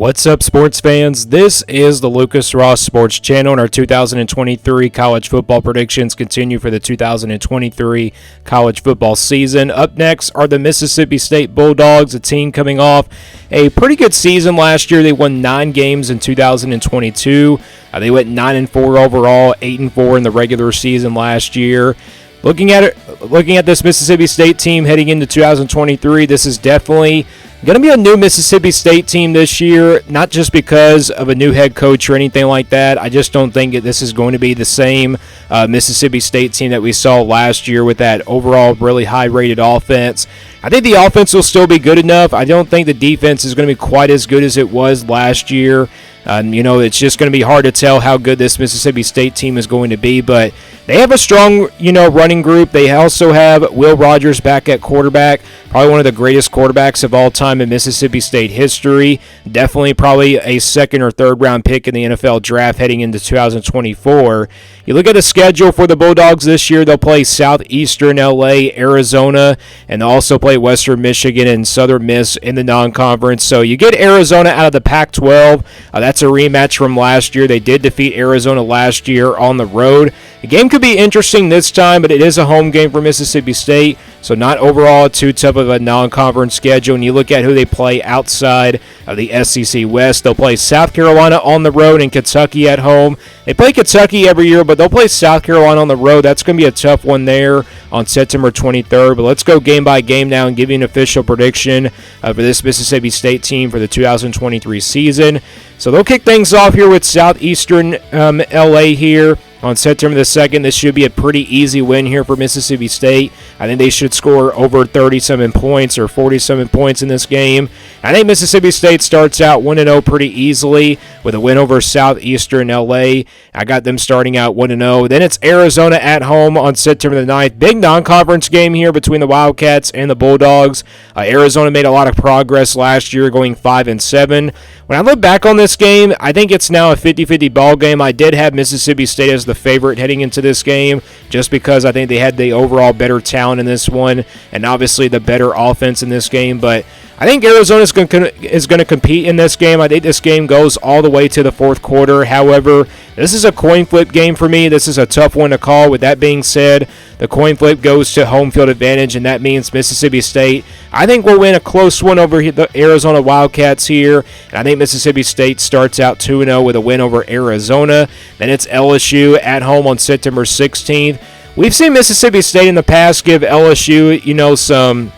What's up, sports fans? This is the Lucas Ross Sports Channel, and our 2023 college football predictions continue for the 2023 college football season. Up next are the Mississippi State Bulldogs, a team coming off a pretty good season last year. They won 9 games in 2022. They went 9-4 overall, 8-4 in the regular season last year. Looking at this Mississippi State team heading into 2023, this is definitely going to be a new Mississippi State team this year, not just because of a new head coach or anything like that. I just don't think this is going to be the same Mississippi State team that we saw last year with that overall really high-rated offense. I think the offense will still be good enough. I don't think the defense is going to be quite as good as it was last year. It's just going to be hard to tell how good this Mississippi State team is going to be, but they have a strong, running group. They also have Will Rogers back at quarterback, probably one of the greatest quarterbacks of all time in Mississippi State history. Definitely probably a second or third round pick in the NFL draft heading into 2024. You look at the schedule for the Bulldogs this year, they'll play Southeastern LA, Arizona, and they'll also play Western Michigan and Southern Miss in the non-conference. So you get Arizona out of the Pac-12. That's a rematch from last year. They did defeat Arizona last year on the road. The game could be interesting this time, but it is a home game for Mississippi State, so not overall too tough of a non-conference schedule. And you look at who they play outside of the SEC West. They'll play South Carolina on the road and Kentucky at home. They play Kentucky every year, but they'll play South Carolina on the road. That's going to be a tough one there on September 23rd. But let's go game by game now and give you an official prediction for this Mississippi State team for the 2023 season. So they'll kick things off here with Southeastern LA here on September the 2nd. This should be a pretty easy win here for Mississippi State. I think they should score over 30-something points or 40-something points in this game. I think Mississippi State starts out 1-0 pretty easily with a win over Southeastern LA. I got them starting out 1-0. Then it's Arizona at home on September the 9th. Big non-conference game here between the Wildcats and the Bulldogs. Arizona made a lot of progress last year, going 5-7. When I look back on this game, I think it's now a 50-50 ball game. I did have Mississippi State as the favorite heading into this game just because I think they had the overall better talent in this one and obviously the better offense in this game. But I think Arizona is going to compete in this game. I think this game goes all the way to the fourth quarter. However, this is a coin flip game for me. This is a tough one to call. With that being said, the coin flip goes to home field advantage, and that means Mississippi State, I think, will win a close one over the Arizona Wildcats here. And I think Mississippi State starts out 2-0 with a win over Arizona. Then it's LSU at home on September 16th. We've seen Mississippi State in the past give LSU, some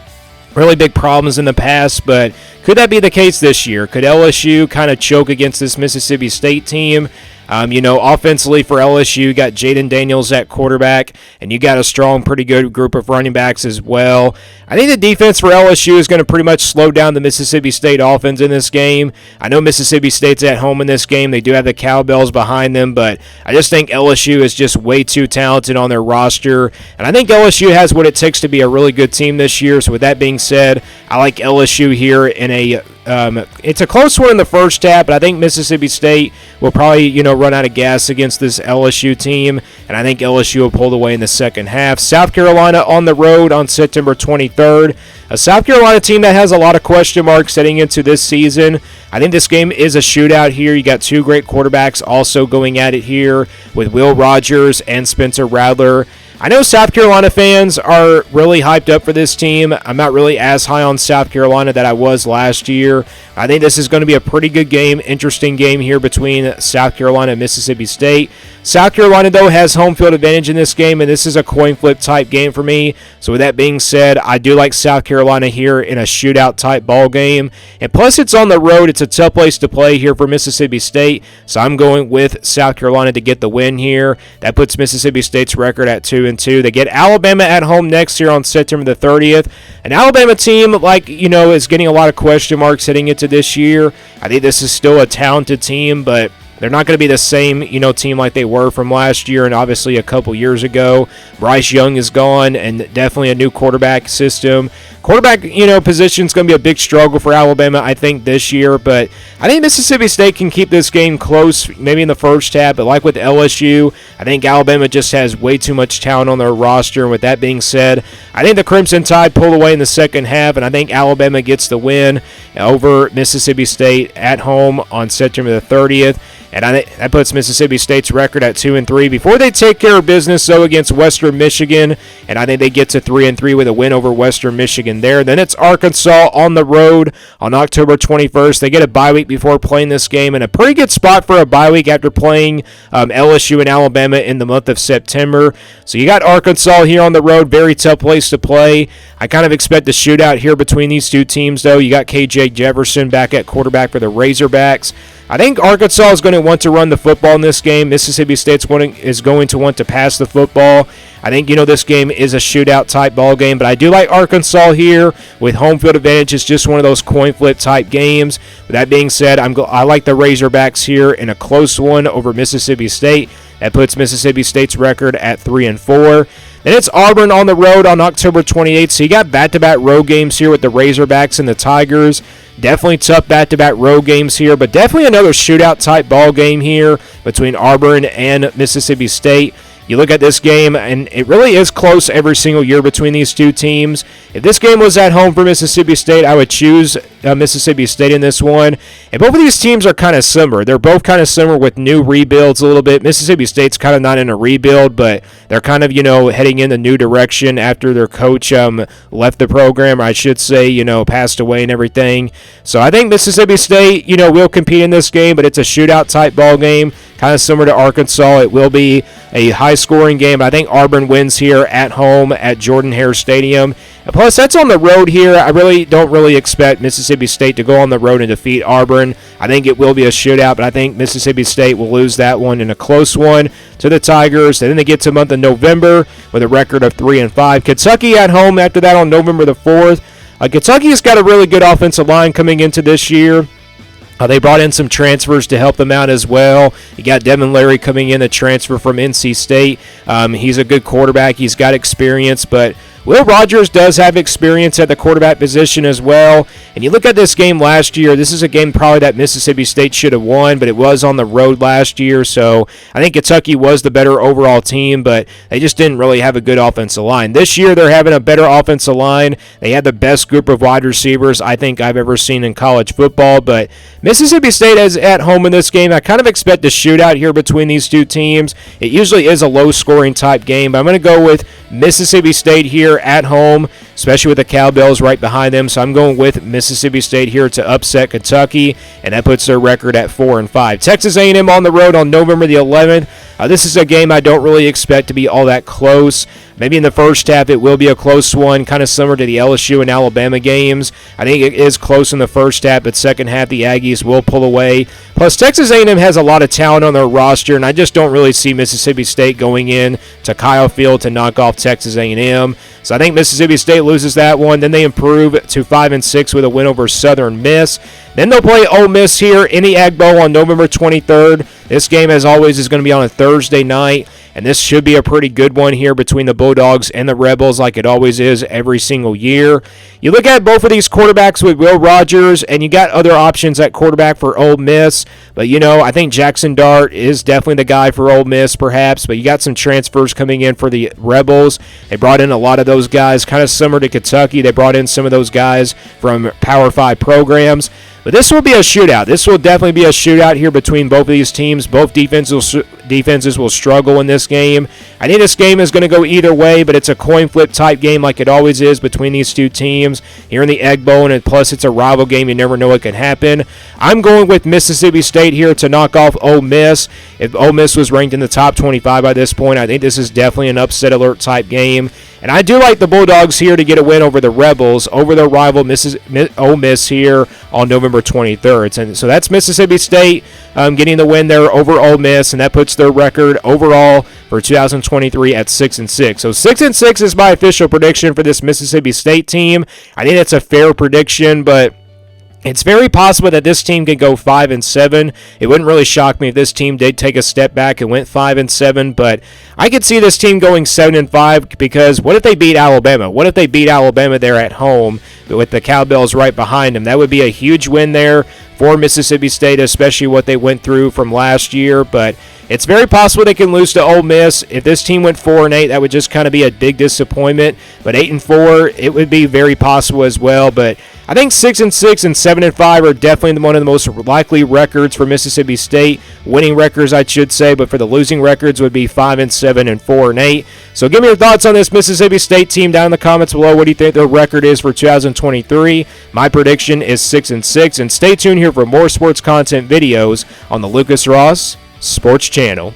really big problems in the past, but could that be the case this year? Could LSU kind of choke against this Mississippi State team? Offensively for LSU, you got Jaden Daniels at quarterback, and you got a strong, pretty good group of running backs as well. I think the defense for LSU is going to pretty much slow down the Mississippi State offense in this game. I know Mississippi State's at home in this game. They do have the Cowbells behind them, but I just think LSU is just way too talented on their roster, and I think LSU has what it takes to be a really good team this year. So with that being said, I like LSU here in it's a close one in the first half, but I think Mississippi State will probably, run out of gas against this LSU team, and I think LSU will pull away in the second half. South Carolina on the road on September 23rd. A South Carolina team that has a lot of question marks heading into this season. I think this game is a shootout here. You got two great quarterbacks also going at it here with Will Rogers and Spencer Rattler. I know South Carolina fans are really hyped up for this team. I'm not really as high on South Carolina that I was last year. I think this is going to be a pretty good game, interesting game here between South Carolina and Mississippi State. South Carolina, though, has home field advantage in this game, and this is a coin flip type game for me. So with that being said, I do like South Carolina here in a shootout type ball game. And plus it's on the road. It's a tough place to play here for Mississippi State. So I'm going with South Carolina to get the win here. That puts Mississippi State's record at 2-2. They get Alabama at home next year on September the 30th. An Alabama team, is getting a lot of question marks heading into this year. I think this is still a talented team, but They're not going to be the same, team like they were from last year and obviously a couple years ago. Bryce Young is gone, and definitely a new quarterback system. Quarterback, position is going to be a big struggle for Alabama, I think, this year. But I think Mississippi State can keep this game close, maybe in the first half. But like with LSU, I think Alabama just has way too much talent on their roster. And with that being said, I think the Crimson Tide pull away in the second half, and I think Alabama gets the win over Mississippi State at home on September the 30th. And I think that puts Mississippi State's record at 2-3 before they take care of business, though, against Western Michigan. And I think they get to 3-3 with a win over Western Michigan there. Then it's Arkansas on the road on October 21st. They get a bye week before playing this game, and a pretty good spot for a bye week after playing LSU and Alabama in the month of September. So you got Arkansas here on the road, very tough place to play. I kind of expect a shootout here between these two teams, though. You got KJ Jefferson back at quarterback for the Razorbacks. I think Arkansas is going to want to run the football in this game. Mississippi State is going to want to pass the football. I think, this game is a shootout type ball game, but I do like Arkansas here with home field advantage. It's just one of those coin flip type games. With that being said, I like the Razorbacks here in a close one over Mississippi State. That puts Mississippi State's record at 3-4. Then it's Auburn on the road on October 28th. So you got back-to-back road games here with the Razorbacks and the Tigers. Definitely tough back-to-back road games here, but definitely another shootout-type ball game here between Auburn and Mississippi State. You look at this game, and it really is close every single year between these two teams. If this game was at home for Mississippi State, I would choose Mississippi State in this one. And both of these teams are kind of similar. They're both kind of similar with new rebuilds a little bit. Mississippi State's kind of not in a rebuild, but they're kind of, heading in the new direction after their coach left the program, or I should say, passed away and everything. So I think Mississippi State, will compete in this game, but it's a shootout-type ball game, kind of similar to Arkansas. It will be a high-scoring game. I think Auburn wins here at home at Jordan-Hare Stadium. And plus, that's on the road here. I don't expect Mississippi State to go on the road and defeat Auburn. I think it will be a shootout, but I think Mississippi State will lose that one in a close one to the Tigers. And then they get to the month of November with a record of 3-5. Kentucky at home after that on November the 4th. Kentucky's got a really good offensive line coming into this year. They brought in some transfers to help them out as well. You got Devin Leary coming in, a transfer from NC State. He's a good quarterback. He's got experience, but Will Rogers does have experience at the quarterback position as well. And you look at this game last year, this is a game probably that Mississippi State should have won, but it was on the road last year. So I think Kentucky was the better overall team, but they just didn't really have a good offensive line. This year they're having a better offensive line. They had the best group of wide receivers I think I've ever seen in college football. But Mississippi State is at home in this game. I kind of expect a shootout here between these two teams. It usually is a low-scoring type game, but I'm going to go with Mississippi State here at home, especially with the Cowbells right behind them. So I'm going with Mississippi State here to upset Kentucky, and that puts their record at 4-5. Texas A&M on the road on November the 11th. This is a game I don't really expect to be all that close. Maybe in the first half it will be a close one, kind of similar to the LSU and Alabama games. I think it is close in the first half, but second half the Aggies will pull away. Plus, Texas A&M has a lot of talent on their roster, and I just don't really see Mississippi State going in to Kyle Field to knock off Texas A&M. So I think Mississippi State loses that one. Then they improve to 5-6 with a win over Southern Miss. Then they'll play Ole Miss here in the Egg Bowl on November 23rd. This game, as always, is going to be on a Thursday night, and this should be a pretty good one here between the Bulldogs and the Rebels, like it always is every single year. You look at both of these quarterbacks with Will Rogers, and you got other options at quarterback for Ole Miss, but I think Jackson Dart is definitely the guy for Ole Miss, perhaps, but you got some transfers coming in for the Rebels. They brought in a lot of those guys, kind of similar to Kentucky. They brought in some of those guys from Power 5 programs. But this will be a shootout. This will definitely be a shootout here between both of these teams. Both defenses will struggle in this game. I think this game is going to go either way, but it's a coin flip type game like it always is between these two teams here in the Egg Bowl, and plus it's a rival game. You never know what can happen. I'm going with Mississippi State here to knock off Ole Miss. If Ole Miss was ranked in the top 25 by this point, I think this is definitely an upset alert type game. And I do like the Bulldogs here to get a win over the Rebels, over their rival Ole Miss here on November 23rd. And so that's Mississippi State getting the win there over Ole Miss, and that puts their record overall for 2023 at 6-6. So 6-6 is my official prediction for this Mississippi State team. I think that's a fair prediction, but It's very possible that this team could go 5-7. It wouldn't really shock me if this team did take a step back and went 5-7, but I could see this team going 7-5 because what if they beat Alabama? What if they beat Alabama there at home with the Cowbells right behind them? That would be a huge win there for Mississippi State, especially what they went through from last year, but it's very possible they can lose to Ole Miss. If this team went 4-8, that would just kind of be a big disappointment. But 8-4, it would be very possible as well. But I think 6-6 and 7-5 are definitely one of the most likely records for Mississippi State. Winning records, I should say, but for the losing records would be 5-7 and 4-8. So give me your thoughts on this Mississippi State team down in the comments below. What do you think the record is for 2023? My prediction is 6-6. And stay tuned here for more sports content videos on the Lucas Ross Sports Channel.